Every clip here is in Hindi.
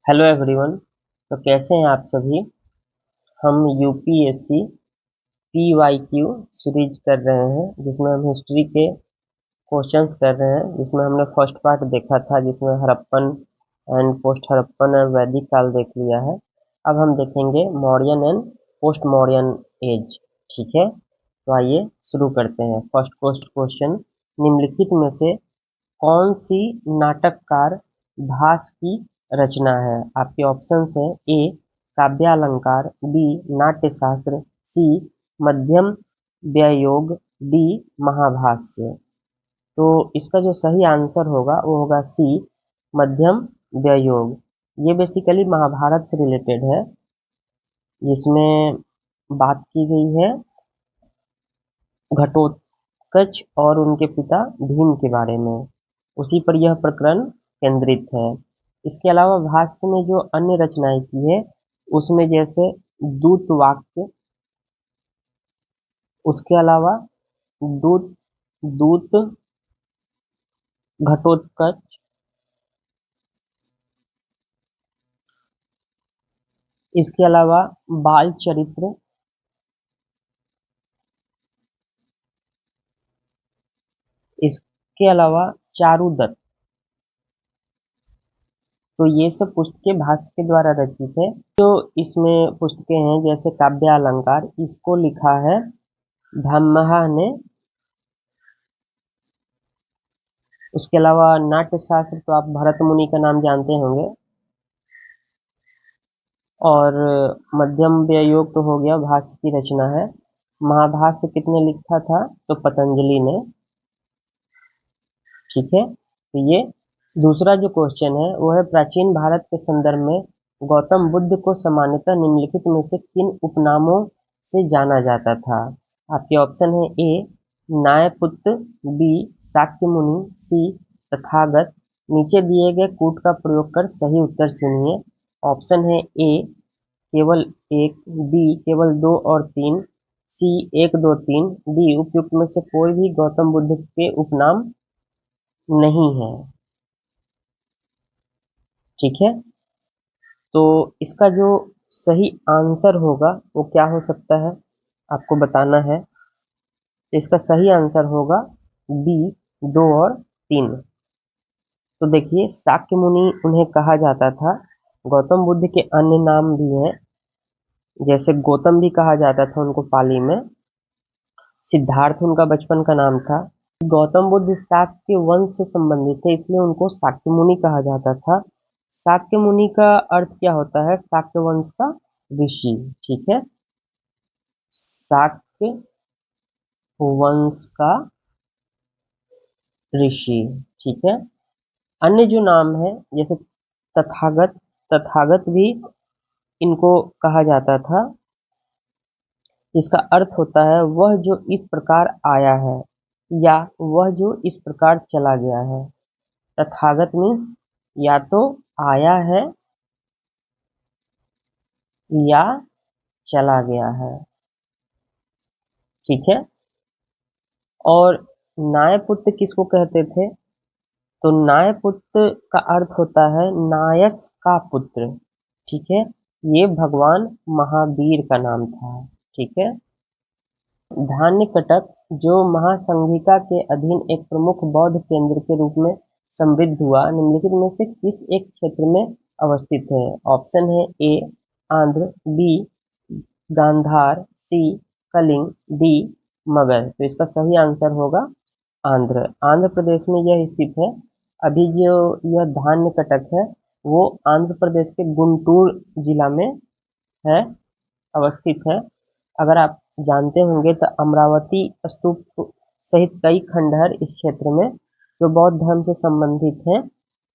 Hello everyone. तो कैसे हैं आप सभी। हम यूपीएससी पीवाईक्यू सीरीज कर रहे हैं जिसमें हम हिस्ट्री के क्वेश्चंस कर रहे हैं, जिसमें हमने फर्स्ट पार्ट देखा था जिसमें हड़प्पन एंड पोस्ट हड़प्पन और वैदिक काल देख लिया है। अब हम देखेंगे Mauryan and post Mauryan age. ठीक है, तो आइए शुरू करते हैं। फर्स्ट क्वेश्चन, निम्नलिखित में से कौन सी नाटककार भास की रचना है। आपके ऑप्शंस हैं ए काव्यालंकार, बी नाट्यशास्त्र, सी मध्यम व्ययोग, डी महाभाष्य। तो इसका जो सही आंसर होगा वो होगा सी मध्यम व्ययोग। ये बेसिकली महाभारत से रिलेटेड है, जिसमें बात की गई है घटोत्कच और उनके पिता भीम के बारे में। उसी पर यह प्रकरण केंद्रित है। इसके अलावा भाष्य में जो अन्य रचनाएं की है उसमें जैसे दूत वाक्य, उसके अलावा दूत दूत घटोत्कच, इसके अलावा बाल चरित्र, इसके अलावा चारुदत्त। तो ये सब पुस्तकें भाष्य के द्वारा रचित है। जो इसमें पुस्तकें हैं जैसे काव्य अलंकार, इसको लिखा है भामह ने। उसके अलावा नाट्य शास्त्र तो आप भरत मुनि का नाम जानते होंगे। और मध्यम व्ययोग तो हो गया, भाष्य की रचना है। महाभाष्य कितने लिखा था, तो पतंजलि ने। ठीक है, तो ये दूसरा जो क्वेश्चन है वो है प्राचीन भारत के संदर्भ में गौतम बुद्ध को सामान्यतः निम्नलिखित में से किन उपनामों से जाना जाता था। आपके ऑप्शन है ए नायपुत्र, बी शाक्य मुनि, सी तथागत। नीचे दिए गए कूट का प्रयोग कर सही उत्तर चुनिए। ऑप्शन है ए केवल एक, बी केवल दो और तीन, सी एक दो तीन, डी उपयुक्त में से कोई भी गौतम बुद्ध के उपनाम नहीं है। ठीक है, तो इसका जो सही आंसर होगा वो क्या हो सकता है आपको बताना है। तो इसका सही आंसर होगा बी दो और तीन। तो देखिए, शाक्य मुनि उन्हें कहा जाता था। गौतम बुद्ध के अन्य नाम भी हैं, जैसे गौतम भी कहा जाता था उनको पाली में। सिद्धार्थ उनका बचपन का नाम था। गौतम बुद्ध शाक्य वंश से संबंधित थे, इसलिए उनको शाक्य मुनि कहा जाता था। शाक्य मुनि का अर्थ क्या होता है, शाक्य वंश का ऋषि। ठीक है, शाक्य वंश का ऋषि। ठीक है, अन्य जो नाम है जैसे तथागत, तथागत भी इनको कहा जाता था। इसका अर्थ होता है वह जो इस प्रकार आया है या वह जो इस प्रकार चला गया है। तथागत मीन्स या तो आया है या चला गया है। ठीक है, और नायपुत्र किसको कहते थे, तो नायपुत्र का अर्थ होता है नायस का पुत्र। ठीक है, ये भगवान महावीर का नाम था। ठीक है, धान्य कटक जो महासंघिका के अधीन एक प्रमुख बौद्ध केंद्र के रूप में समृद्ध हुआ, निम्नलिखित में से किस एक क्षेत्र में अवस्थित है। ऑप्शन है ए आंध्र, बी गांधार, सी कलिंग, डी मगध। तो इसका सही आंसर होगा आंध्र। आंध्र प्रदेश में यह स्थित है। अभी जो यह धान्य कटक है वो आंध्र प्रदेश के गुंटूर जिला में है, अवस्थित है। अगर आप जानते होंगे तो अमरावती स्तूप सहित कई खंडहर इस क्षेत्र में जो बौद्ध धर्म से संबंधित हैं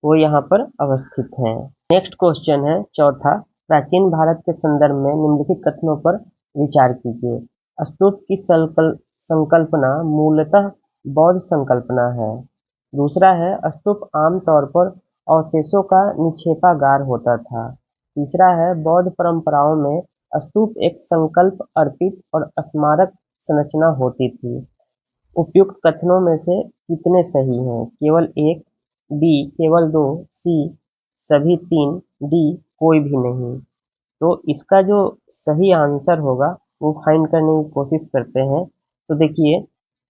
वो यहाँ पर अवस्थित हैं। नेक्स्ट क्वेश्चन है चौथा, प्राचीन भारत के संदर्भ में निम्नलिखित कथनों पर विचार कीजिए। स्तूप की संकल्पना मूलतः बौद्ध संकल्पना है। दूसरा है स्तूप आमतौर पर अवशेषों का निक्षेपागार होता था। तीसरा है बौद्ध परंपराओं में स्तूप एक संकल्प अर्पित और स्मारक संरचना होती थी। उपयुक्त कथनों में से कितने सही हैं, केवल एक, बी केवल दो, सी सभी तीन, डी कोई भी नहीं। तो इसका जो सही आंसर होगा वो फाइंड करने की कोशिश करते हैं। तो देखिए,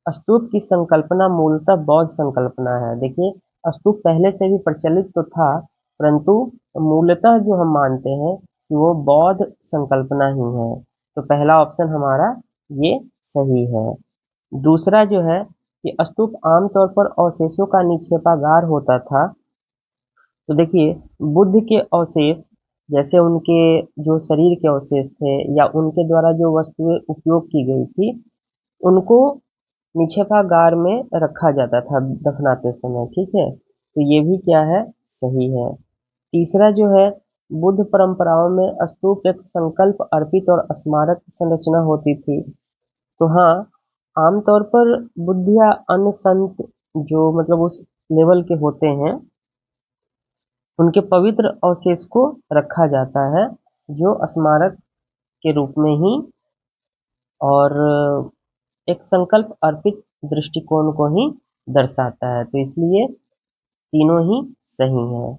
स्तूप की संकल्पना मूलतः बौद्ध संकल्पना है। देखिए, स्तूप पहले से भी प्रचलित तो था, परंतु मूलतः जो हम मानते हैं कि वो बौद्ध संकल्पना ही है। तो पहला ऑप्शन हमारा ये सही है। दूसरा जो है कि स्तूप आमतौर पर अवशेषों का निक्षेपागार होता था। तो देखिए, बुद्ध के अवशेष, जैसे उनके जो शरीर के अवशेष थे या उनके द्वारा जो वस्तुएं उपयोग की गई थी, उनको निक्षेपागार में रखा जाता था दफनाते समय। ठीक है, तो ये भी क्या है, सही है। तीसरा जो है, बुद्ध परंपराओं में स्तूप एक संकल्प अर्पित और स्मारक संरचना होती थी। तो हाँ, आमतौर पर बुद्ध या अन्य संत जो मतलब उस लेवल के होते हैं, उनके पवित्र अवशेष को रखा जाता है, जो स्मारक के रूप में ही और एक संकल्प अर्पित दृष्टिकोण को ही दर्शाता है। तो इसलिए तीनों ही सही हैं।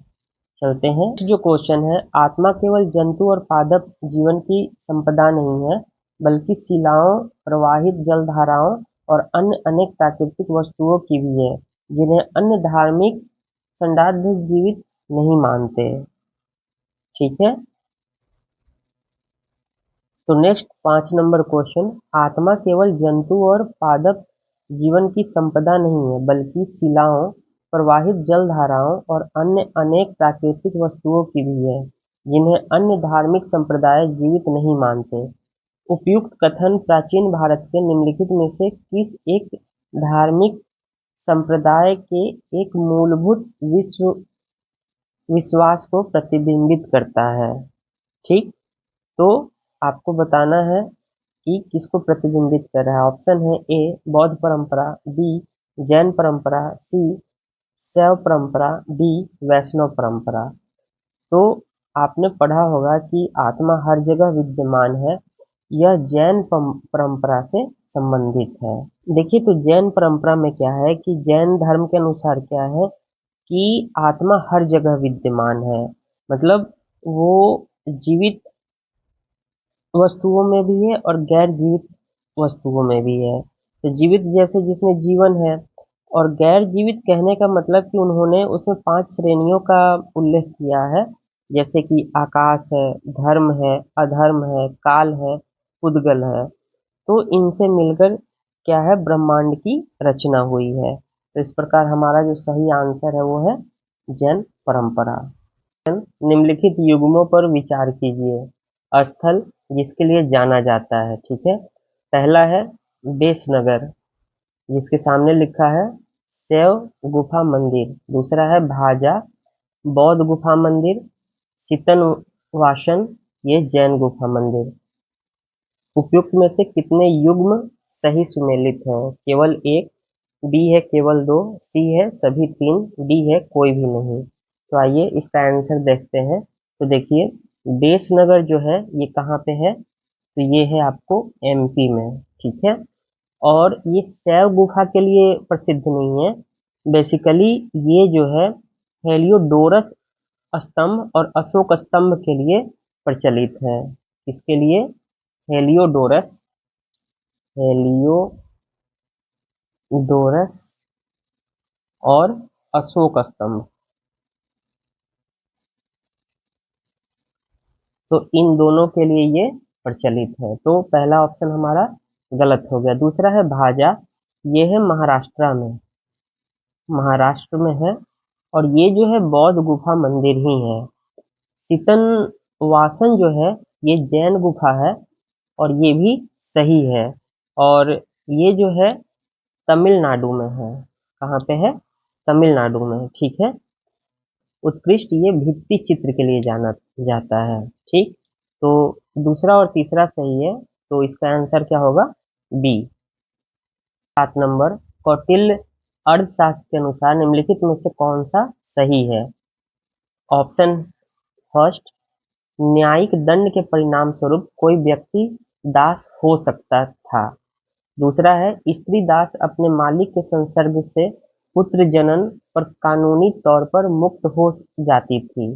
चलते हैं, जो क्वेश्चन है, आत्मा केवल जंतु और पादप जीवन की संपदा नहीं है, बल्कि शिलाओं, प्रवाहित जलधाराओं और अन्य अनेक प्राकृतिक वस्तुओं की भी है, जिन्हें अन्य धार्मिक संडाध जीवित नहीं मानते। ठीक है, तो नेक्स्ट 5 नंबर क्वेश्चन, आत्मा केवल जंतु और पादप जीवन की संपदा नहीं है, बल्कि शिलाओं, प्रवाहित जलधाराओं और अन्य अनेक प्राकृतिक वस्तुओं की भी है, जिन्हें अन्य धार्मिक संप्रदाय जीवित नहीं मानते। उपयुक्त कथन प्राचीन भारत के निम्नलिखित में से किस एक धार्मिक संप्रदाय के एक मूलभूत विश्वास को प्रतिबिंबित करता है? ठीक, तो आपको बताना है कि किसको प्रतिबिंबित कर रहा है। ऑप्शन है ए बौद्ध परंपरा, बी जैन परंपरा, सी शैव परंपरा, डी वैष्णव परंपरा। तो आपने पढ़ा होगा कि आत्मा हर जगह विद्यमान है, यह जैन परंपरा से संबंधित है। देखिए, तो जैन परंपरा में क्या है कि जैन धर्म के अनुसार क्या है कि आत्मा हर जगह विद्यमान है, मतलब वो जीवित वस्तुओं में भी है और गैर जीवित वस्तुओं में भी है। तो जीवित जैसे जिसमें जीवन है, और गैर जीवित कहने का मतलब कि उन्होंने उसमें 5 श्रेणियों का उल्लेख किया है, जैसे कि आकाश है, धर्म है, अधर्म है, काल है, पुद्गल है। तो इनसे मिलकर क्या है, ब्रह्मांड की रचना हुई है। तो इस प्रकार हमारा जो सही आंसर है वो है जैन परंपरा। निम्नलिखित युग्मों पर विचार कीजिए। स्थल जिसके लिए जाना जाता है, ठीक है। पहला है बेसनगर, जिसके सामने लिखा है शैव गुफा मंदिर। दूसरा है भाजा, बौद्ध गुफा मंदिर। सीतन वासन, ये जैन गुफा मंदिर। उपयुक्त में से कितने युग्म सही सुमेलित हैं? केवल एक, बी है केवल दो, सी है सभी तीन, डी है कोई भी नहीं। तो आइए इसका आंसर देखते हैं। तो देखिए, बेसनगर जो है ये कहाँ पे है, तो ये है आपको एमपी में। ठीक है, और ये शैव गुफा के लिए प्रसिद्ध नहीं है। बेसिकली ये जो है हेलियोडोरस स्तंभ और अशोक स्तंभ के लिए प्रचलित है। किसके लिए? हेलियोडोरस, हेलियोडोरस और अशोक स्तंभ। तो इन दोनों के लिए ये प्रचलित है। तो पहला ऑप्शन हमारा गलत हो गया। दूसरा है भाजा, ये है महाराष्ट्र में, महाराष्ट्र में है, और ये जो है बौद्ध गुफा मंदिर ही है। सीतन वासन जो है ये जैन गुफा है, और ये भी सही है, और ये जो है तमिलनाडु में है। कहाँ पे है? तमिलनाडु में। ठीक है, उत्कृष्ट ये भित्ति चित्र के लिए जाना जाता है। ठीक, तो दूसरा और तीसरा सही है, तो इसका आंसर क्या होगा? बी। 7 नंबर, कौटिल्य अर्थशास्त्र के अनुसार निम्नलिखित में से कौन सा सही है? ऑप्शन फर्स्ट, न्यायिक दंड के परिणाम स्वरूप कोई व्यक्ति दास हो सकता था। दूसरा है, स्त्री दास अपने मालिक के संसर्ग से पुत्र जनन पर कानूनी तौर पर मुक्त हो जाती थी।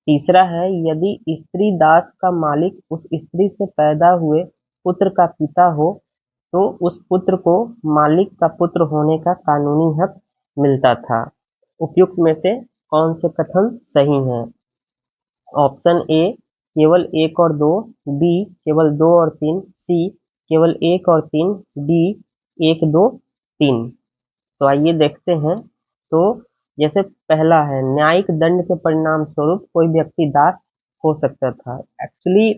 तीसरा है यदि स्त्री दास का मालिक उस स्त्री से पैदा हुए पुत्र का पिता हो तो उस पुत्र को मालिक का पुत्र होने का कानूनी हक मिलता था। उपयुक्त में से कौन से कथन सही हैं? ऑप्शन ए केवल एक और दो, बी केवल दो और तीन, सी केवल एक और तीन, डी एक दो तीन। तो आइए देखते हैं। तो जैसे पहला है न्यायिक दंड के परिणाम स्वरूप कोई व्यक्ति दास हो सकता था। एक्चुअली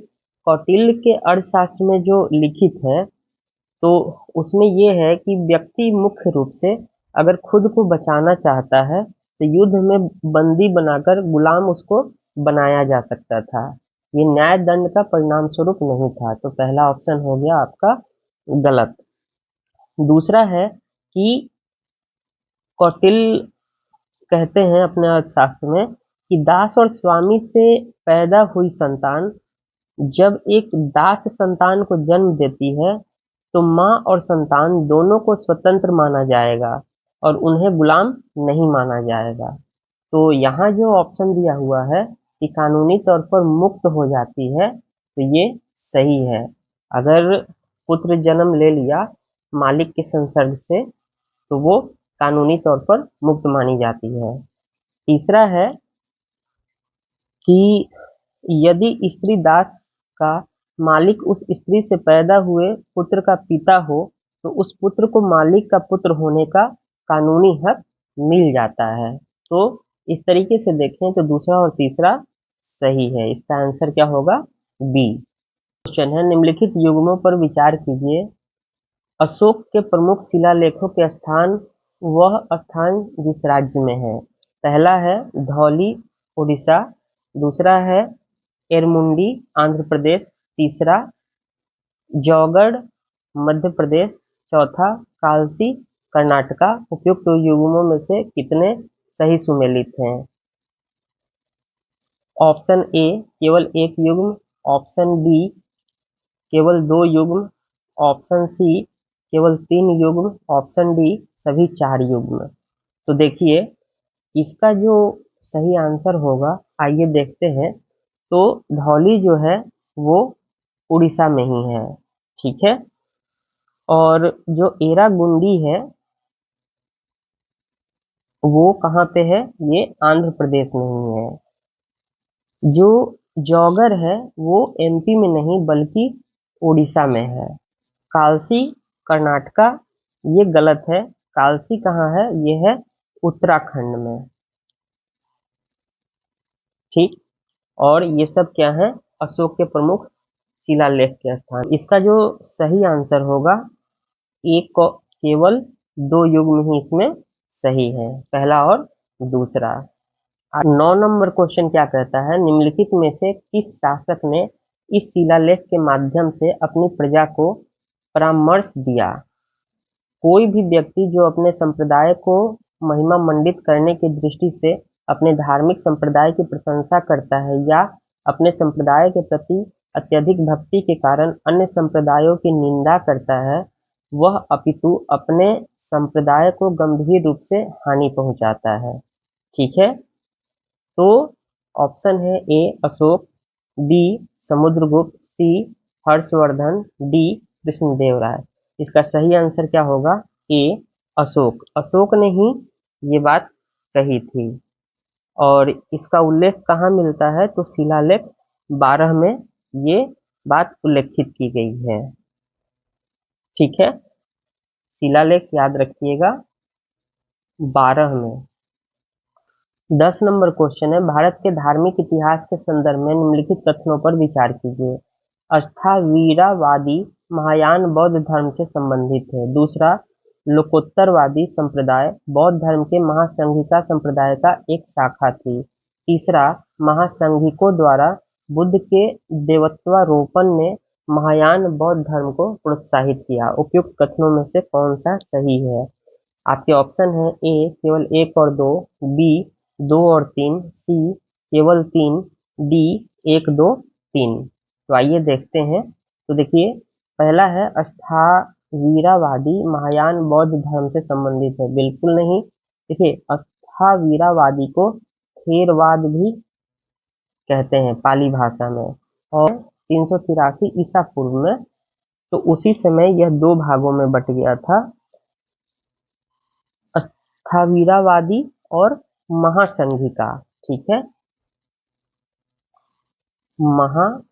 कौटिल्य के अर्थशास्त्र में जो लिखित है तो उसमें ये है कि व्यक्ति मुख्य रूप से अगर खुद को बचाना चाहता है तो युद्ध में बंदी बनाकर गुलाम उसको बनाया जा सकता था। ये न्याय दंड का परिणाम स्वरूप नहीं था। तो पहला ऑप्शन हो गया आपका गलत। दूसरा है कि कौटिल्य कहते हैं अपने अर्थशास्त्र में कि दास और स्वामी से पैदा हुई संतान जब एक दास संतान को जन्म देती है तो माँ और संतान दोनों को स्वतंत्र माना जाएगा और उन्हें गुलाम नहीं माना जाएगा। तो यहाँ जो ऑप्शन दिया हुआ है कि कानूनी तौर पर मुक्त हो जाती है तो ये सही है। अगर पुत्र जन्म ले लिया मालिक के संसर्ग से तो वो कानूनी तौर पर मुक्त मानी जाती है। तीसरा है कि यदि स्त्री दास का मालिक उस स्त्री से पैदा हुए पुत्र का पिता हो तो उस पुत्र को मालिक का पुत्र होने का कानूनी हक मिल जाता है। तो इस तरीके से देखें तो दूसरा और तीसरा सही है। इसका आंसर क्या होगा? बी। क्वेश्चन है निम्नलिखित युग्मों पर विचार कीजिए। अशोक के प्रमुख शिलालेखों के स्थान वह स्थान जिस राज्य में है। पहला है धौली उड़ीसा, दूसरा है एरमुंडी आंध्र प्रदेश, तीसरा जौगढ़ मध्य प्रदेश, चौथा कालसी कर्नाटका। उपयुक्त युग्मों में से कितने सही सुमेलित हैं? ऑप्शन ए केवल एक युग्म, ऑप्शन बी केवल दो युग्म, ऑप्शन सी केवल तीन युग्म, ऑप्शन डी सभी चार युग्म। तो देखिए इसका जो सही आंसर होगा आइए देखते हैं। तो धौली जो है वो उड़ीसा में ही है। ठीक है। और जो एरागुंडी है वो कहाँ पे है? ये आंध्र प्रदेश में ही है। जो जौगर है वो एमपी में नहीं बल्कि उड़ीसा में है। कालसी कर्नाटका ये गलत है। कालसी कहाँ है? ये है उत्तराखंड में। ठीक। और ये सब क्या है? अशोक के प्रमुख शिलालेख के स्थान। इसका जो सही आंसर होगा केवल दो युग्म ही इसमें सही है, पहला और दूसरा। 9 नंबर क्वेश्चन क्या कहता है? निम्नलिखित में से किस शासक ने इस शिलालेख के माध्यम से अपनी प्रजा को परामर्श दिया? कोई भी व्यक्ति जो अपने संप्रदाय को महिमा मंडित करने की दृष्टि से अपने धार्मिक संप्रदाय की प्रशंसा करता है या अपने संप्रदाय के प्रति अत्यधिक भक्ति के कारण अन्य संप्रदायों की निंदा करता है वह अपितु अपने संप्रदाय को गंभीर रूप से हानि पहुंचाता है। ठीक है। तो ऑप्शन है ए अशोक, बी समुद्रगुप्त, सी हर्षवर्धन, डी कृष्णदेव राय। इसका सही आंसर क्या होगा? ए अशोक। अशोक ने ही ये बात कही थी। और इसका उल्लेख कहाँ मिलता है? तो शिलालेख 12 में ये बात उल्लेखित की गई है। ठीक है। शिलालेख याद रखिएगा 12 में। 10 नंबर क्वेश्चन है भारत के धार्मिक इतिहास के संदर्भ में निम्नलिखित कथनों पर विचार कीजिए। स्थावीरावादी महायान बौद्ध धर्म से संबंधित है। दूसरा लोकोत्तरवादी संप्रदाय बौद्ध धर्म के महासंघिका संप्रदाय का एक शाखा थी। तीसरा महासंघिकों द्वारा बुद्ध के देवत्वारोपण ने महायान बौद्ध धर्म को प्रोत्साहित किया। उपयुक्त कथनों में से कौन सा सही है? आपके ऑप्शन है ए केवल एक और दो, बी दो और तीन, सी केवल तीन, डी एक दो तीन। तो आइए देखते हैं। तो देखिए पहला है स्थावीरावादी महायान बौद्ध धर्म से संबंधित है। बिल्कुल नहीं। देखिए स्थावीरावादी को थेरवाद भी कहते हैं पाली भाषा में, और 383 ईसा पूर्व में। तो उसी समय यह दो भागों में बट गया था, स्थावीरावादी और महासंघिका। ठीक है, महासंघिका।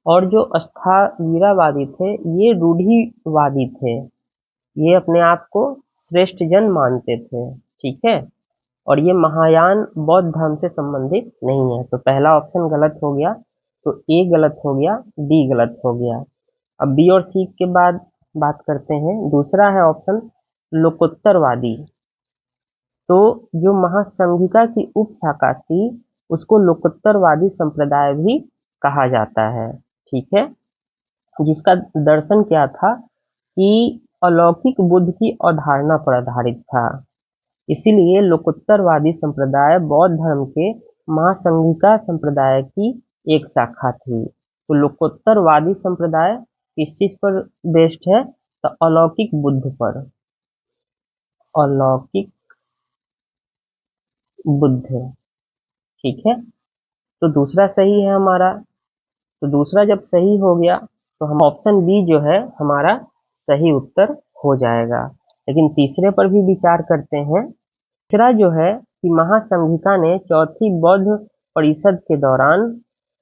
और जो स्थावीरावादी थे ये रूढ़िवादी थे, ये अपने आप को श्रेष्ठ जन मानते थे। ठीक है, और ये महायान बौद्ध धर्म से संबंधित नहीं है। तो पहला ऑप्शन गलत हो गया, तो ए गलत हो गया, डी गलत हो गया। अब बी और सी के बाद बात करते हैं। दूसरा है ऑप्शन लोकोत्तरवादी। तो जो महासंघिका की उपशाखा थी उसको लोकोत्तरवादी संप्रदाय भी कहा जाता है। ठीक है, जिसका दर्शन क्या था कि अलौकिक बुद्ध की अवधारणा पर आधारित था। इसीलिए लोकोत्तरवादी संप्रदाय बौद्ध धर्म के महासंघिका संप्रदाय की एक शाखा थी। तो लोकोत्तरवादी संप्रदाय किस चीज पर बेस्ड है? तो अलौकिक बुद्ध पर, अलौकिक बुद्ध। ठीक है, तो दूसरा सही है हमारा। तो दूसरा जब सही हो गया तो हम ऑप्शन बी जो है हमारा सही उत्तर हो जाएगा। लेकिन तीसरे पर भी विचार करते हैं। तीसरा जो है कि महासंघिका ने चौथी बौद्ध परिषद के दौरान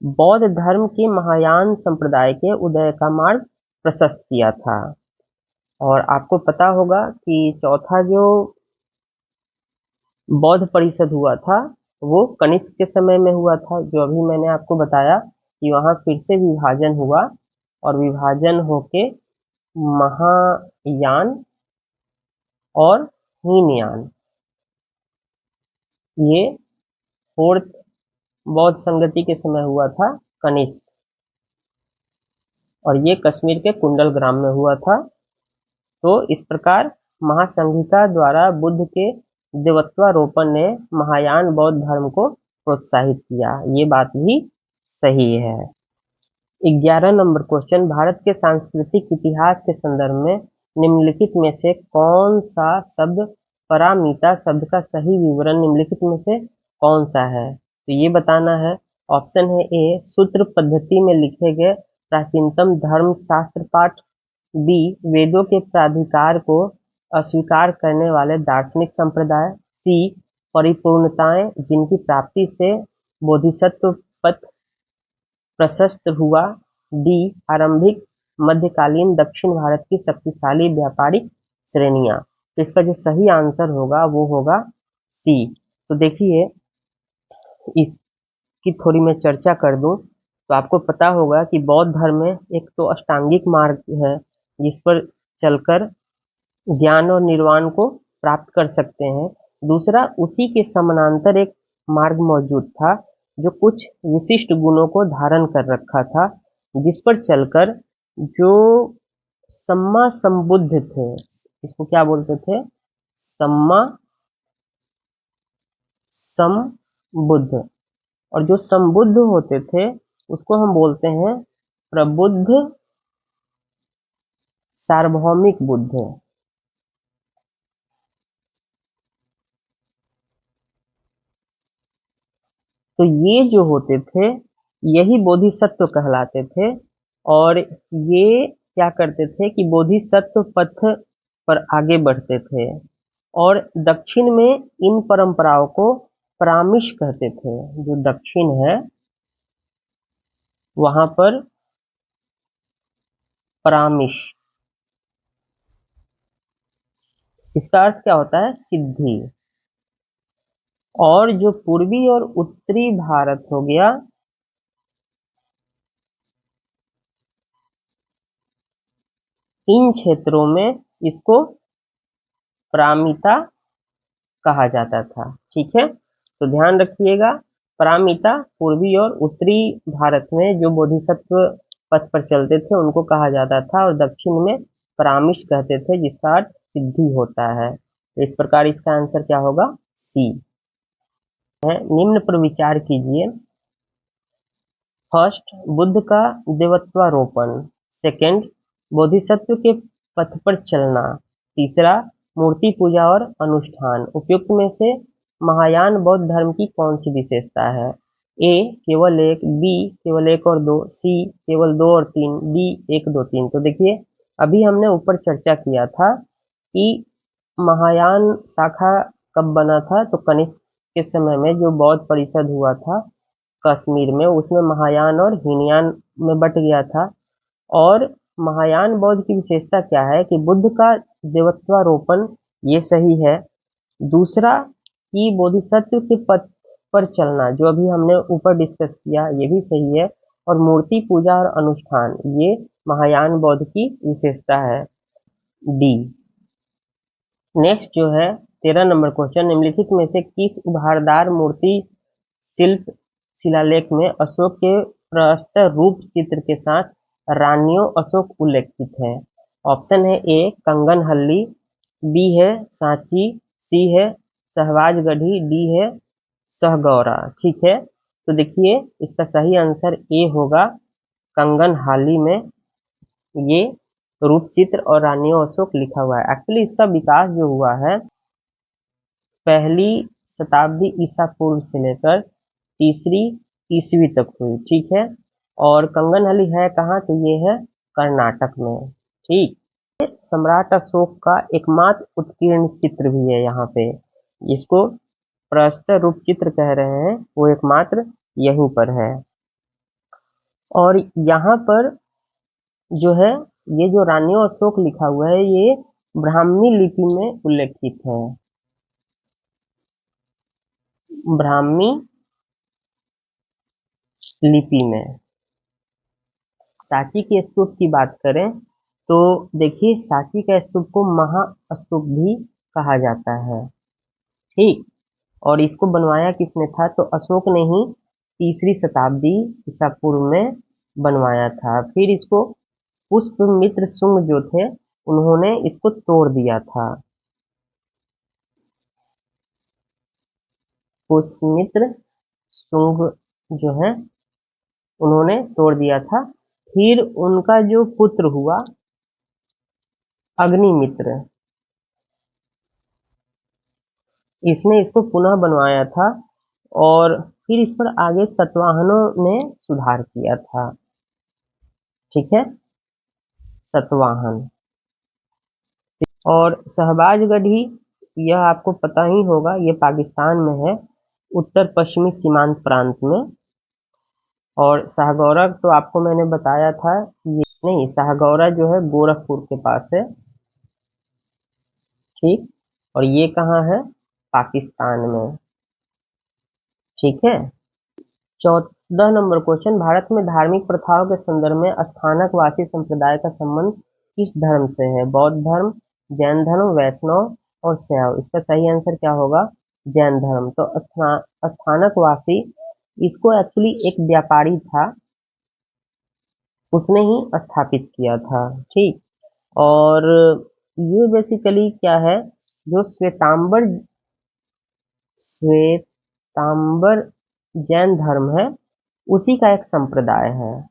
बौद्ध धर्म के महायान संप्रदाय के उदय का मार्ग प्रशस्त किया था। और आपको पता होगा कि चौथा जो बौद्ध परिषद हुआ था वो कनिष्क के समय में हुआ था, जो अभी मैंने आपको बताया कि वहां फिर से विभाजन हुआ और विभाजन होके महायान और हीनयान, ये फोर्थ बौद्ध संगति के समय हुआ था कनिष्क, और ये कश्मीर के कुंडल ग्राम में हुआ था। तो इस प्रकार महासंघिका द्वारा बुद्ध के देवत्वारोपण ने महायान बौद्ध धर्म को प्रोत्साहित किया। ये बात भी सही है। 11 नंबर क्वेश्चन, भारत के सांस्कृतिक इतिहास के संदर्भ में निम्नलिखित में से कौन सा शब्द पारमिता शब्द का सही विवरण निम्नलिखित में से कौन सा है? तो ये बताना है। ऑप्शन है ए, सूत्र पद्धति में लिखे गए प्राचीनतम धर्म शास्त्र पाठ। बी, वेदों के प्राधिकार को अस्वीकार करने वाले दार्शनिक संप्रदाय। सी, परिपूर्णताएं जिनकी प्राप्ति से बोधिसत्व पथ प्रशस्त हुआ। डी, आरंभिक मध्यकालीन दक्षिण भारत की शक्तिशाली व्यापारिक श्रेणियां। तो इसका जो सही आंसर होगा वो होगा सी। तो देखिए, इसकी थोड़ी मैं चर्चा कर दूं तो आपको पता होगा कि बौद्ध धर्म में एक तो अष्टांगिक मार्ग है जिस पर चलकर ज्ञान और निर्वाण को प्राप्त कर सकते हैं। दूसरा, उसी के समानांतर एक मार्ग मौजूद था जो कुछ विशिष्ट गुणों को धारण कर रखा था, जिस पर चलकर जो सम्मा संबुद्ध थे, इसको क्या बोलते थे? सम्मा संबुद्ध। और जो संबुद्ध होते थे उसको हम बोलते हैं प्रबुद्ध सार्वभौमिक बुद्ध। तो ये जो होते थे यही बोधिसत्व कहलाते थे, और ये क्या करते थे कि बोधिसत्व पथ पर आगे बढ़ते थे। और दक्षिण में इन परंपराओं को परामिश कहते थे। जो दक्षिण है वहां पर परामिश, इसका अर्थ क्या होता है? सिद्धि। और जो पूर्वी और उत्तरी भारत हो गया, इन क्षेत्रों में इसको परामिता कहा जाता था। ठीक है, तो ध्यान रखिएगा, परामिता पूर्वी और उत्तरी भारत में जो बोधिसत्व पथ पर चलते थे उनको कहा जाता था, और दक्षिण में परामिश कहते थे, जिसका अर्थ सिद्धि होता है। तो इस प्रकार इसका आंसर क्या होगा? सी है। निम्न पर विचार कीजिए। फर्स्ट, बुद्ध का देवत्वारोपण। सेकंड, बोधिसत्व के पथ पर चलना। तीसरा, मूर्ति पूजा और अनुष्ठान। उपयुक्त में से महायान बौद्ध धर्म की कौन सी विशेषता है? ए केवल एक, बी केवल एक और दो, सी केवल दो और तीन, डी एक दो तीन। तो देखिए अभी हमने ऊपर चर्चा किया था कि महायान शाखा कब बना था, तो कनिष्क के समय में जो बौद्ध परिषद हुआ था कश्मीर में, उसमें महायान और हीनयान में बट गया था। और महायान बौद्ध की विशेषता क्या है कि बुद्ध का देवत्वारोपण, ये सही है। दूसरा कि बोधिसत्व के पथ पर चलना, जो अभी हमने ऊपर डिस्कस किया, ये भी सही है। और मूर्ति पूजा और अनुष्ठान, ये महायान बौद्ध की विशेषता है, डी। नेक्स्ट जो है 13 नंबर क्वेश्चन, निम्नलिखित में से किस उभारदार मूर्ति शिल्प शिलालेख में अशोक के प्रस्तर रूप चित्र के साथ रानियों अशोक उल्लेखित है? ऑप्शन है ए कंगन हल्ली, बी है सांची, सी है सहवाजगढ़ी, डी है सहगौरा। ठीक है, तो देखिए इसका सही आंसर ए होगा, कंगन हाली में ये रूपचित्र और रानियों अशोक लिखा हुआ है। एक्चुअली इसका विकास जो हुआ है पहली शताब्दी ईसा पूर्व से लेकर तीसरी ईस्वी तक हुई। ठीक है, और कंगनहली है कहाँ, तो ये है कर्नाटक में। ठीक, सम्राट अशोक का एकमात्र उत्कीर्ण चित्र भी है यहाँ पे, इसको प्रस्तर रूप चित्र कह रहे हैं, वो एकमात्र यहीं पर है। और यहाँ पर जो है ये जो रानियों अशोक लिखा हुआ है, ये ब्राह्मी लिपि में उल्लेखित है, ब्राह्मी लिपि में। सांची के स्तूप की बात करें तो देखिए सांची का स्तूप को महास्तूप भी कहा जाता है। ठीक, और इसको बनवाया किसने था, तो अशोक ने ही तीसरी शताब्दी ईसा पूर्व में बनवाया था। फिर इसको पुष्पमित्र शुंग जो थे उन्होंने इसको तोड़ दिया था, पुष्पमित्र शुंग जो है उन्होंने तोड़ दिया था। फिर उनका जो पुत्र हुआ अग्निमित्र, इसने इसको पुनः बनवाया था, और फिर इस पर आगे सतवाहनों ने सुधार किया था। ठीक है, सतवाहन। और शहबाजगढ़ी, यह आपको पता ही होगा, ये पाकिस्तान में है, उत्तर पश्चिमी सीमांत प्रांत में। और शाहगौरा तो आपको मैंने बताया था, ये नहीं, शाहगौरा जो है गोरखपुर के पास है। ठीक, और ये कहाँ है, पाकिस्तान में। ठीक है, 14 नंबर क्वेश्चन, भारत में धार्मिक प्रथाओं के संदर्भ में स्थानक वासी संप्रदाय का संबंध किस धर्म से है? बौद्ध धर्म, जैन धर्म, वैष्णव और शैव। इसका सही आंसर क्या होगा, जैन धर्म। तो स्थानक वासी, इसको एक्चुअली एक व्यापारी था, उसने ही स्थापित किया था। ठीक, और ये बेसिकली क्या है, जो श्वेतांबर जैन धर्म है उसी का एक संप्रदाय है।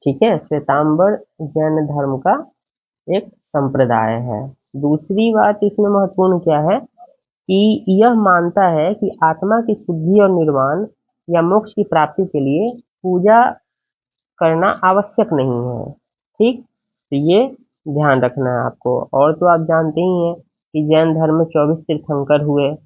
ठीक है, श्वेतांबर जैन धर्म का एक संप्रदाय है। दूसरी बात इसमें महत्वपूर्ण क्या है कि यह मानता है कि आत्मा की शुद्धि और निर्वाण या मोक्ष की प्राप्ति के लिए पूजा करना आवश्यक नहीं है। ठीक, तो ये ध्यान रखना है आपको। और तो आप जानते ही हैं कि जैन धर्म में 24 तीर्थंकर हुए,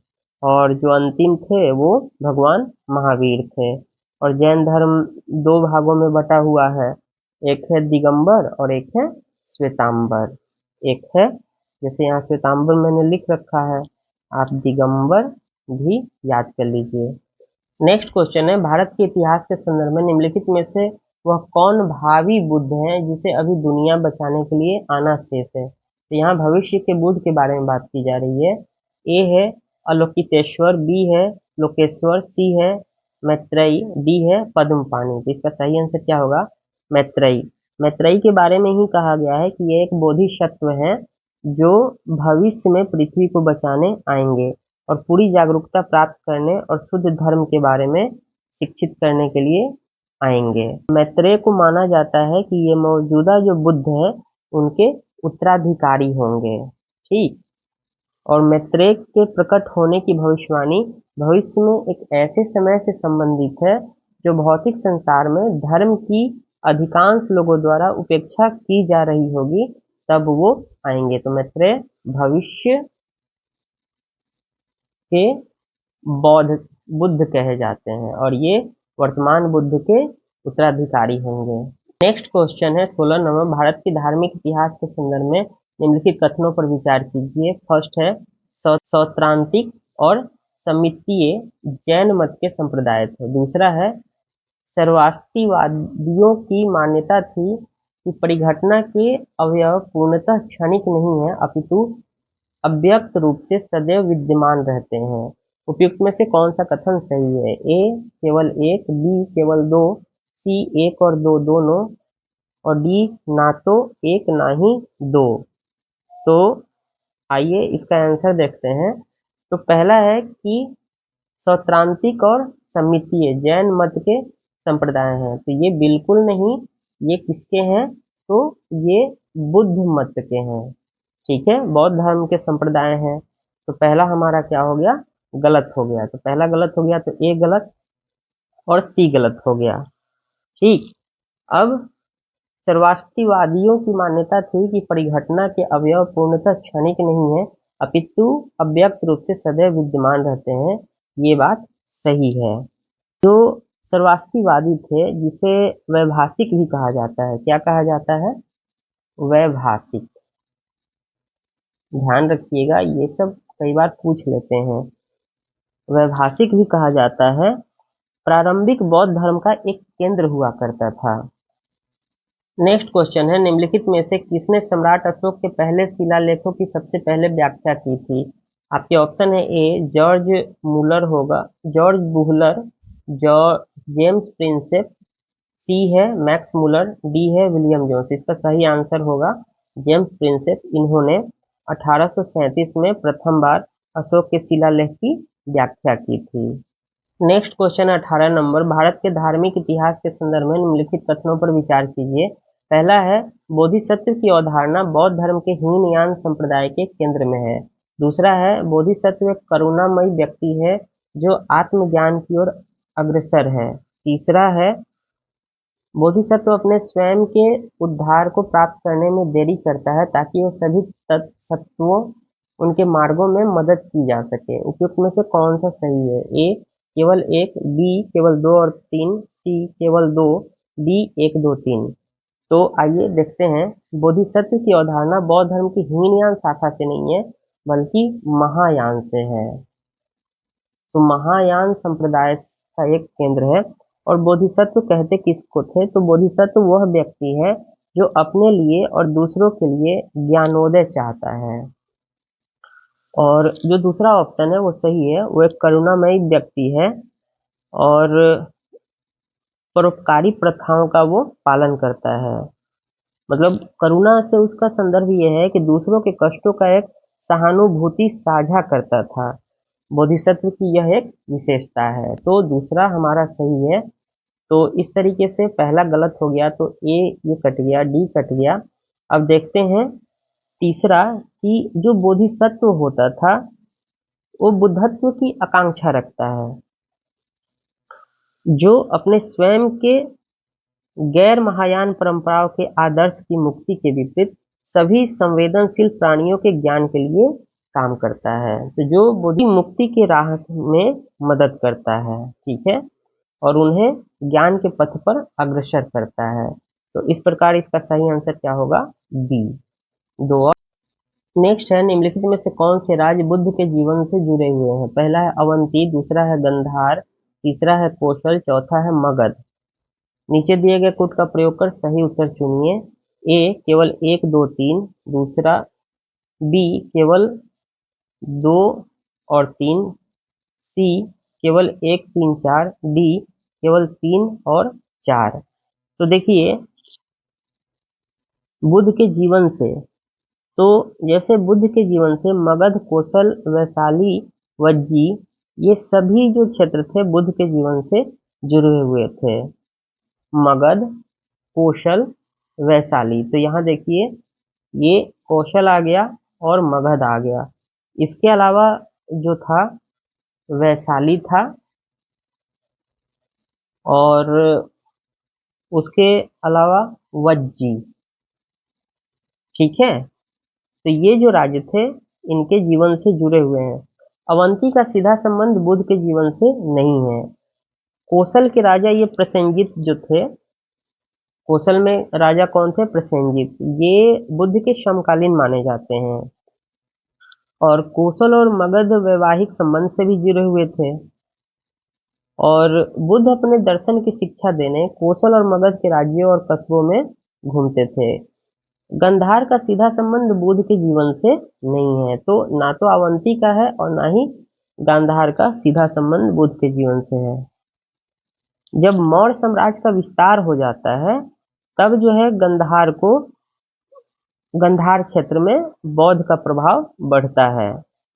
और जो अंतिम थे वो भगवान महावीर थे। और जैन धर्म दो भागों में बटा हुआ है, एक है दिगंबर और एक है श्वेतांबर। एक है, जैसे यहाँ श्वेतांबर मैंने लिख रखा है, आप दिगंबर भी याद कर लीजिए। नेक्स्ट क्वेश्चन है, भारत के इतिहास के संदर्भ में निम्नलिखित में से वह कौन भावी बुद्ध है जिसे अभी दुनिया बचाने के लिए आना शेष है? तो यहाँ भविष्य के बुद्ध के बारे में बात की जा रही है। ए है अलोकितेश्वर, बी है लोकेश्वर, सी है मैत्रेयी, डी है पद्मपाणि। तो इसका सही आंसर क्या होगा, मैत्रेयी। मैत्रेयी के बारे में ही कहा गया है कि ये एक बोधिसत्व है जो भविष्य में पृथ्वी को बचाने आएंगे और पूरी जागरूकता प्राप्त करने और शुद्ध धर्म के बारे में शिक्षित करने के लिए आएंगे। मैत्रेय को माना जाता है कि ये मौजूदा जो बुद्ध है उनके उत्तराधिकारी होंगे। ठीक, और मैत्रेय के प्रकट होने की भविष्यवाणी भविष्य में एक ऐसे समय से संबंधित है जो भौतिक संसार में धर्म की अधिकांश लोगों द्वारा उपेक्षा की जा रही होगी, तब वो आएंगे। तो मैत्रेय भविष्य के बौद्ध बुद्ध कहे जाते हैं और ये वर्तमान बुद्ध के उत्तराधिकारी होंगे। नेक्स्ट क्वेश्चन है 16 नंबर, भारत की धार्मिक इतिहास के संदर्भ में निम्नलिखित कथनों पर विचार कीजिए। फर्स्ट है सौत्रांतिक और समितीय जैन मत के संप्रदाय थे। दूसरा है सर्वास्तिवादियों की मान्यता थी कि परिघटना के अवयव पूर्णतः क्षणिक नहीं है अपितु अव्यक्त रूप से सदैव विद्यमान रहते हैं। उपयुक्त में से कौन सा कथन सही है? ए केवल एक, बी केवल दो, सी एक और दो दोनों, और डी ना तो एक ना ही दो। तो आइए इसका आंसर देखते हैं। तो पहला है कि सौत्रांतिक और समितीय जैन मत के संप्रदाय हैं, तो ये बिल्कुल नहीं। ये किसके हैं? तो ये बुद्ध मत के हैं। ठीक है, बौद्ध धर्म के संप्रदाय हैं। तो पहला हमारा क्या हो गया? गलत हो गया। तो पहला गलत हो गया, तो ए गलत और सी गलत हो गया। ठीक, अब सर्वास्तिवादियों की मान्यता थी कि परिघटना के अवयव पूर्णतः क्षणिक नहीं है अपितु अव्यक्त रूप से सदैव विद्यमान रहते हैं। ये बात सही है। जो सर्वास्तिवादी थे, जिसे वैभाषिक भी कहा जाता है, क्या कहा जाता है? वैभाषिक। ध्यान रखिएगा, ये सब कई बार पूछ लेते हैं। वैभाषिक भी कहा जाता है। प्रारंभिक बौद्ध धर्म का एक केंद्र हुआ करता था। नेक्स्ट क्वेश्चन है, निम्नलिखित में से किसने सम्राट अशोक के पहले शिलालेखों की सबसे पहले व्याख्या की थी? आपके ऑप्शन है ए जॉर्ज मुलर होगा, George Buhler, George James Prinsep, C है मैक्स मुलर, डी है विलियम जोन्स। इसका सही आंसर होगा जेम्स प्रिंसेप। इन्होंने 1837 में प्रथम बार अशोक के शिलालेख की व्याख्या की थी। नेक्स्ट क्वेश्चन 18 नंबर, भारत के धार्मिक इतिहास के संदर्भ में निम्नलिखित कथनों पर विचार कीजिए। पहला है बोधिसत्व की अवधारणा बौद्ध धर्म के हीनयान संप्रदाय के केंद्र में है। दूसरा है बोधिसत्व एक करुणामयी व्यक्ति है जो आत्मज्ञान की ओर अग्रसर है। तीसरा है बोधिसत्व अपने स्वयं के उद्धार को प्राप्त करने में देरी करता है ताकि वह सभी सत्वों उनके मार्गों में मदद की जा सके। उपयुक्त में से कौन सा सही है? ए केवल एक, बी केवल दो और तीन, सी केवल दो, डी एक दो तीन। तो आइए देखते हैं। बोधिसत्व की अवधारणा बौद्ध धर्म की हीनयान शाखा से नहीं है बल्कि महायान से है। तो महायान संप्रदाय का एक केंद्र है। और बोधिसत्व कहते किसको थे? तो बोधिसत्व वह व्यक्ति है जो अपने लिए और दूसरों के लिए ज्ञानोदय चाहता है। और जो दूसरा ऑप्शन है वो सही है, वो एक करुणामयी व्यक्ति है और परोपकारी प्रथाओं का वो पालन करता है। मतलब करुणा से उसका संदर्भ ये है कि दूसरों के कष्टों का एक सहानुभूति साझा करता था। बोधिसत्व की यह एक विशेषता है। तो दूसरा हमारा सही है। तो इस तरीके से पहला गलत हो गया, तो ए ये कट गया, डी कट गया। अब देखते हैं तीसरा कि जो बोधिसत्व होता था वो बुद्धत्व की आकांक्षा रखता है, जो अपने स्वयं के गैर महायान परंपराओं के आदर्श की मुक्ति के विपरीत सभी संवेदनशील प्राणियों के ज्ञान के लिए काम करता है। तो जो बोधि मुक्ति के राह में मदद करता है, ठीक है, और उन्हें ज्ञान के पथ पर अग्रसर करता है। तो इस प्रकार इसका सही आंसर क्या होगा? बी, दो। नेक्स्ट है, निम्नलिखित में से कौन से राज्य बुद्ध के जीवन से जुड़े हुए हैं? पहला है अवंती, दूसरा है गंधार, तीसरा है कौशल, चौथा है मगध। नीचे दिए गए कोड का प्रयोग कर सही उत्तर चुनिए। ए केवल एक दो तीन, दूसरा बी केवल दो और तीन, सी केवल एक तीन चार, डी केवल तीन और चार। तो देखिए बुद्ध के जीवन से, तो जैसे बुद्ध के जीवन से मगध, कौशल, वैशाली, वज्जी, ये सभी जो क्षेत्र थे बुद्ध के जीवन से जुड़े हुए थे। मगध, कौशल, वैशाली। तो यहाँ देखिए ये कौशल आ गया और मगध आ गया। इसके अलावा जो था वैशाली था, और उसके अलावा वज्जी। ठीक है, तो ये जो राज्य थे इनके जीवन से जुड़े हुए हैं। अवंती का सीधा संबंध बुद्ध के जीवन से नहीं है। कोसल के राजा ये प्रसेनजित जो थे, कोसल में राजा कौन थे? प्रसेनजित। ये बुद्ध के समकालीन माने जाते हैं, और कोसल और मगध वैवाहिक संबंध से भी जुड़े हुए थे। और बुद्ध अपने दर्शन की शिक्षा देने कोसल और मगध के राज्यों और कस्बों में घूमते थे। गंधार का सीधा संबंध बुद्ध के जीवन से नहीं है, तो ना तो अवंती का है और ना ही गांधार का सीधा संबंध बुद्ध के जीवन से है। जब मौर्य साम्राज्य का विस्तार हो जाता है तब जो है गंधार क्षेत्र में बौद्ध का प्रभाव बढ़ता है।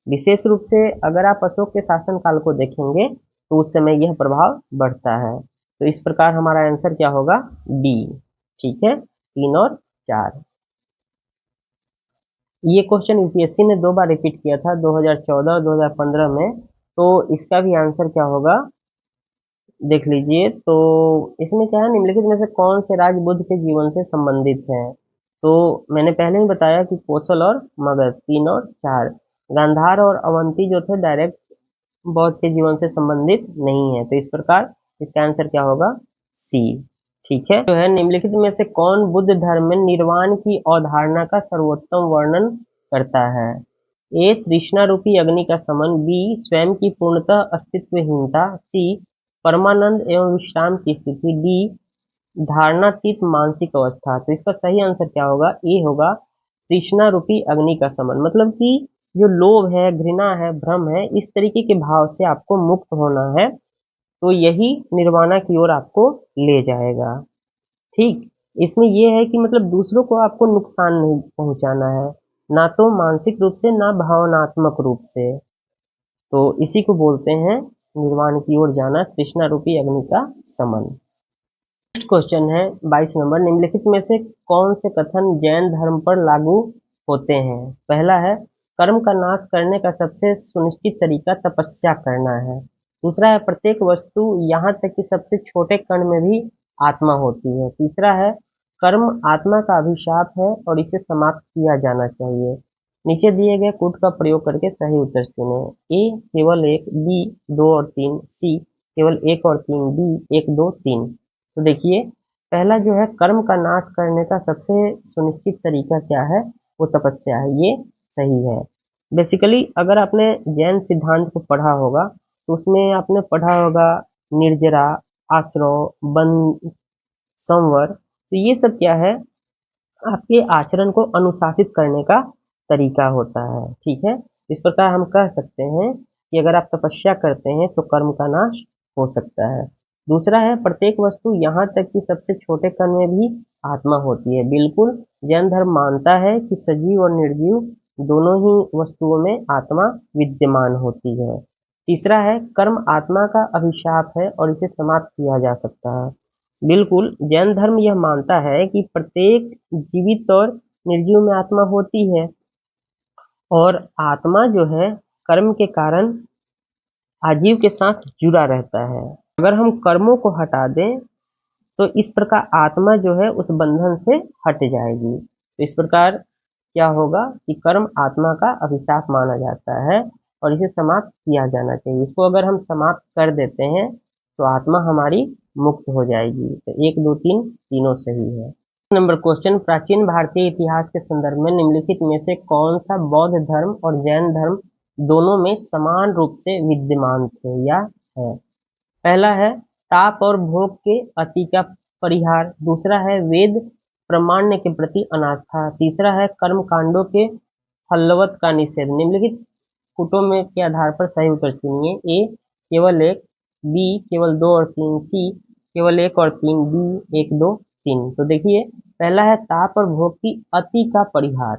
विशेष रूप से अगर आप अशोक के शासनकाल को देखेंगे तो उस समय यह प्रभाव बढ़ता है। तो इस प्रकार हमारा आंसर क्या होगा? डी। ठीक है, 3 और 4। ये क्वेश्चन यूपीएससी ने 2 बार रिपीट किया था, 2014 और 2015 में। तो इसका भी आंसर क्या होगा देख लीजिए। तो इसमें क्या है, निम्नलिखित में से कौन से राज्य बुद्ध के जीवन से संबंधित हैं? तो मैंने पहले ही बताया कि कोसल और मगध, 3 और 4। गांधार और अवंती जो थे डायरेक्ट बौद्ध के जीवन से संबंधित नहीं है, तो इस प्रकार इसका आंसर क्या होगा? सी। ठीक है, जो है निम्नलिखित में से कौन बुद्ध धर्म में निर्वाण की अवधारणा का सर्वोत्तम वर्णन करता है? ए तृष्णा रूपी अग्नि का समन, बी स्वयं की पूर्णतः अस्तित्वहीनता, सी परमानंद एवं विश्राम की स्थिति, डी धारणातीत मानसिक अवस्था। तो इसका सही आंसर क्या होगा? ए होगा तृष्णा रूपी अग्नि का समन। मतलब कि जो लोभ है, घृणा है, भ्रम है, इस तरीके के भाव से आपको मुक्त होना है, तो यही निर्वाणा की ओर आपको ले जाएगा। ठीक, इसमें यह है कि मतलब दूसरों को आपको नुकसान नहीं पहुंचाना है, ना तो मानसिक रूप से ना भावनात्मक रूप से। तो इसी को बोलते हैं निर्वाण की ओर जाना, तृष्णा रूपी अग्नि का समन। नेक्स्ट क्वेश्चन है 22 नंबर, निम्नलिखित में से कौन से कथन जैन धर्म पर लागू होते हैं? पहला है कर्म का नाश करने का सबसे सुनिश्चित तरीका तपस्या करना है। दूसरा है प्रत्येक वस्तु यहाँ तक कि सबसे छोटे कण में भी आत्मा होती है। तीसरा है कर्म आत्मा का अभिशाप है और इसे समाप्त किया जाना चाहिए। नीचे दिए गए कूट का प्रयोग करके सही उत्तर चुनें। ए केवल 1, बी 2 और 3, सी केवल 1 और 3, डी 1 2 3। तो देखिए, पहला जो है कर्म का नाश करने का सबसे सुनिश्चित तरीका क्या है? वो तपस्या है, ये सही है। बेसिकली अगर आपने जैन सिद्धांत को पढ़ा होगा तो उसमें आपने पढ़ा होगा निर्जरा, आश्रव, बंद, संवर। तो ये सब क्या है? आपके आचरण को अनुशासित करने का तरीका होता है। ठीक है, इस प्रकार हम कह सकते हैं कि अगर आप तपस्या करते हैं तो कर्म का नाश हो सकता है। दूसरा है प्रत्येक वस्तु यहाँ तक कि सबसे छोटे कण में भी आत्मा होती है। बिल्कुल, जैन धर्म मानता है कि सजीव और निर्जीव दोनों ही वस्तुओं में आत्मा विद्यमान होती है। तीसरा है कर्म आत्मा का अभिशाप है और इसे समाप्त किया जा सकता है। बिल्कुल, जैन धर्म यह मानता है कि प्रत्येक जीवित और निर्जीव में आत्मा होती है, और आत्मा जो है कर्म के कारण आजीव के साथ जुड़ा रहता है। अगर हम कर्मों को हटा दें तो इस प्रकार आत्मा जो है उस बंधन से हट जाएगी। तो इस प्रकार क्या होगा कि कर्म आत्मा का अभिशाप माना जाता है और इसे समाप्त किया जाना चाहिए। इसको अगर हम समाप्त कर देते हैं तो आत्मा हमारी मुक्त हो जाएगी। तो 1 2 3 तीनों सही है। नंबर क्वेश्चन, प्राचीन भारतीय इतिहास के संदर्भ में निम्नलिखित में से कौन सा बौद्ध धर्म और जैन धर्म दोनों में समान रूप से विद्यमान थे या है? पहला है ताप और भोग के अति का परिहार। दूसरा है वेद प्रामाण्य के प्रति अनास्था। तीसरा है कर्म कांडों के फलवत का निषेध। निम्नलिखित कूटों में के आधार पर सही उत्तर चुनिए। ए केवल 1, बी केवल 2 और 3, सी केवल 1 और 3, डी 1 2 3। तो देखिए, पहला है ताप और भोग की अति का परिहार।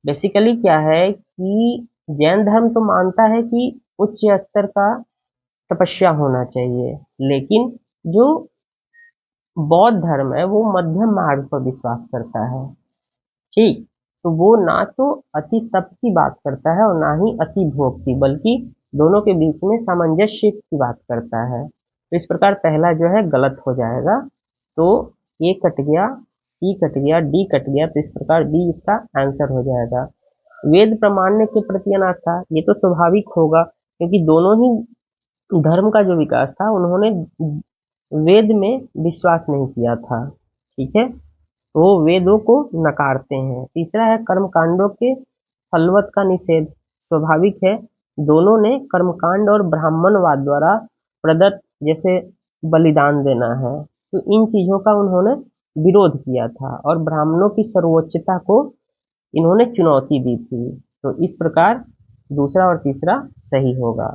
बेसिकली क्या है कि जैन धर्म तो मानता है कि उच्च स्तर का तपस्या होना चाहिए, लेकिन जो बौद्ध धर्म है वो मध्यम मार्ग पर विश्वास करता है। ठीक, तो वो ना तो अति तप की बात करता है और ना ही अति भोग की, बल्कि दोनों के बीच में सामंजस्य की बात करता है। तो इस प्रकार पहला जो है गलत हो जाएगा। तो ए कट गया, सी कट गया, डी कट गया, तो इस प्रकार बी इसका आंसर हो जाएगा। वेद प्रामाण्य के प्रति अनास्था, ये तो स्वाभाविक होगा क्योंकि दोनों ही धर्म का जो विकास था उन्होंने वेद में विश्वास नहीं किया था। ठीक है, वो वेदों को नकारते हैं। तीसरा है कर्मकांडों के फलवत का निषेध। स्वाभाविक है, दोनों ने कर्मकांड और ब्राह्मणवाद द्वारा प्रदत्त जैसे बलिदान देना है, तो इन चीजों का उन्होंने विरोध किया था और ब्राह्मणों की सर्वोच्चता को इन्होंने चुनौती दी थी। तो इस प्रकार दूसरा और तीसरा सही होगा।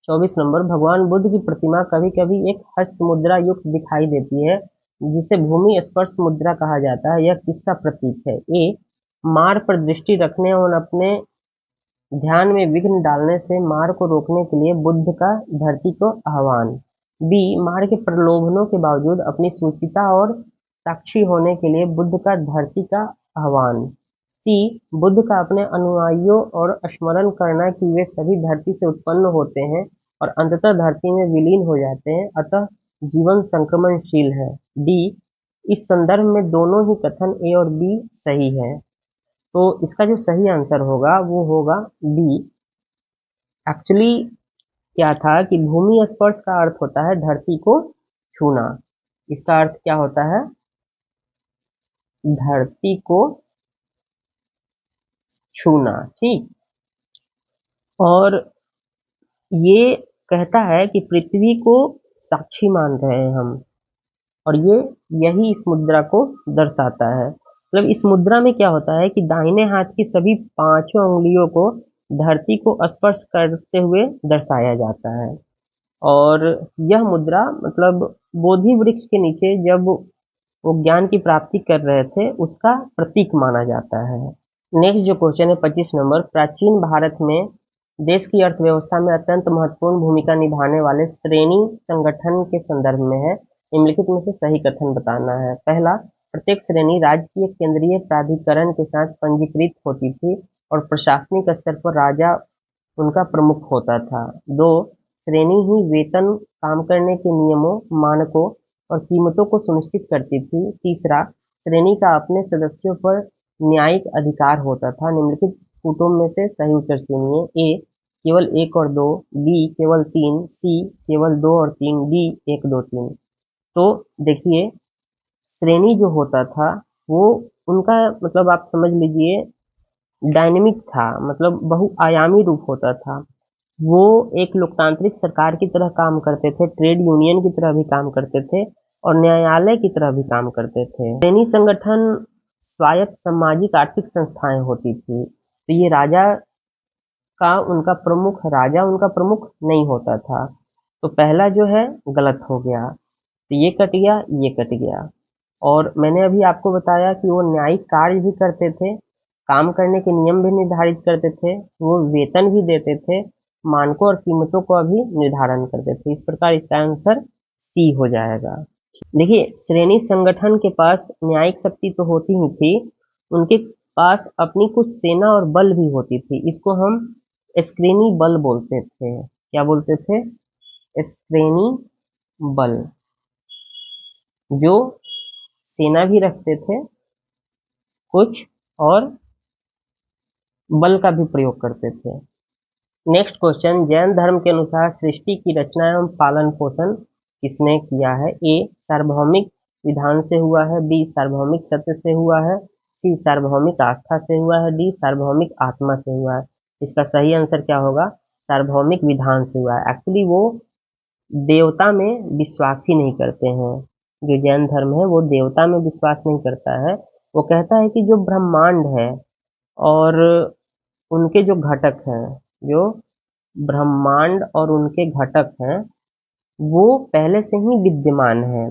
24 नंबर, भगवान बुद्ध की प्रतिमा कभी कभी एक हस्त मुद्रा युक्त दिखाई देती है जिसे भूमि स्पर्श मुद्रा कहा जाता है, यह किसका प्रतीक है? ए मार पर दृष्टि रखने और अपने ध्यान में विघ्न डालने से मार को रोकने के लिए बुद्ध का धरती को आह्वान। बी मार के प्रलोभनों के बावजूद अपनी सूचिता और साक्षी होने के लिए बुद्ध का धरती का आह्वान। सी बुद्ध का अपने अनुयायियों और स्मरण करना कि वे सभी धरती से उत्पन्न होते हैं और अंततः धरती में विलीन हो जाते हैं, अतः जीवन संक्रमणशील है। डी इस संदर्भ में दोनों ही कथन ए और बी सही है। तो इसका जो सही आंसर होगा वो होगा बी। एक्चुअली क्या था कि भूमि स्पर्श का अर्थ होता है धरती को छूना। इसका अर्थ क्या होता है? धरती को छूना। ठीक, और ये कहता है कि पृथ्वी को साक्षी मान रहे हैं हम, और ये यही इस मुद्रा को दर्शाता है। मतलब इस मुद्रा में क्या होता है कि दाहिने हाथ की सभी पांचों उंगलियों को धरती को स्पर्श करते हुए दर्शाया जाता है। और यह मुद्रा मतलब बोधि वृक्ष के नीचे जब वो ज्ञान की प्राप्ति कर रहे थे उसका प्रतीक माना जाता है। नेक्स्ट जो क्वेश्चन है 25 नंबर, प्राचीन भारत में देश की अर्थव्यवस्था में अत्यंत महत्वपूर्ण भूमिका निभाने वाले श्रेणी संगठन के संदर्भ में है, निम्नलिखित में से सही कथन बताना है। पहला, प्रत्येक श्रेणी राज्य की एक केंद्रीय प्राधिकरण के साथ पंजीकृत होती थी और प्रशासनिक स्तर पर राजा उनका प्रमुख होता था। दो, श्रेणी ही वेतन, काम करने के नियमों, मानकों और कीमतों को सुनिश्चित करती थी। तीसरा, श्रेणी का अपने सदस्यों पर न्यायिक अधिकार होता था। निम्नलिखित कुटुंब में से सही उत्तर चुनिए। ए केवल 1 और 2, बी केवल 3, सी केवल 2 और 3, डी 1, 2, 3। तो देखिए, श्रेणी जो होता था वो उनका मतलब आप समझ लीजिए डायनेमिक था, मतलब बहुआयामी रूप होता था। वो एक लोकतांत्रिक सरकार की तरह काम करते थे, ट्रेड यूनियन की तरह भी काम करते थे और न्यायालय की तरह भी काम करते थे। श्रेणी संगठन स्वायत्त सामाजिक आर्थिक संस्थाएं होती थी। तो ये राजा उनका प्रमुख नहीं होता था। तो पहला जो है गलत हो गया, तो ये कट गया, ये कट गया। और मैंने अभी आपको बताया कि वो न्यायिक कार्य भी करते थे, काम करने के नियम भी निर्धारित करते थे, वो वेतन भी देते थे, मानकों और कीमतों का भी निर्धारण करते थे। इस प्रकार इसका आंसर सी हो जाएगा। देखिए, श्रेणी संगठन के पास न्यायिक शक्ति तो होती ही थी, उनके पास अपनी कुछ सेना और बल भी होती थी। इसको हम श्रेणी बल बोलते थे। क्या बोलते थे? श्रेणी बल, जो सेना भी रखते थे कुछ और बल का भी प्रयोग करते थे। नेक्स्ट क्वेश्चन, जैन धर्म के अनुसार सृष्टि की रचना एवं पालन पोषण किसने किया है? ए सार्वभौमिक विधान से हुआ है, बी सार्वभौमिक सत्य से हुआ है, सी सार्वभौमिक आस्था से हुआ है, डी सार्वभौमिक आत्मा से हुआ है। इसका सही आंसर क्या होगा? सार्वभौमिक विधान से हुआ है। एक्चुअली वो देवता में विश्वास ही नहीं करते हैं। जो जैन धर्म है वो देवता में विश्वास नहीं करता है। वो कहता है कि जो ब्रह्मांड है और उनके जो घटक हैं, जो ब्रह्मांड और उनके घटक हैं, वो पहले से ही विद्यमान हैं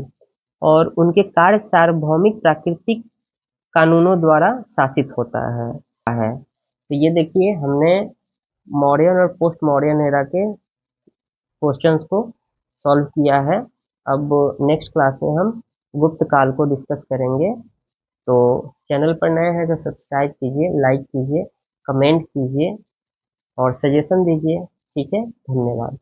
और उनके कार्य सार्वभौमिक प्राकृतिक कानूनों द्वारा शासित होता है। तो ये देखिए, हमने मॉडर्न और पोस्ट मॉडर्न एरा के क्वेश्चंस को सॉल्व किया है। अब नेक्स्ट क्लास में हम गुप्त काल को डिस्कस करेंगे। तो चैनल पर नए हैं तो सब्सक्राइब कीजिए, लाइक कीजिए, कमेंट कीजिए और सजेशन दीजिए। ठीक है, धन्यवाद।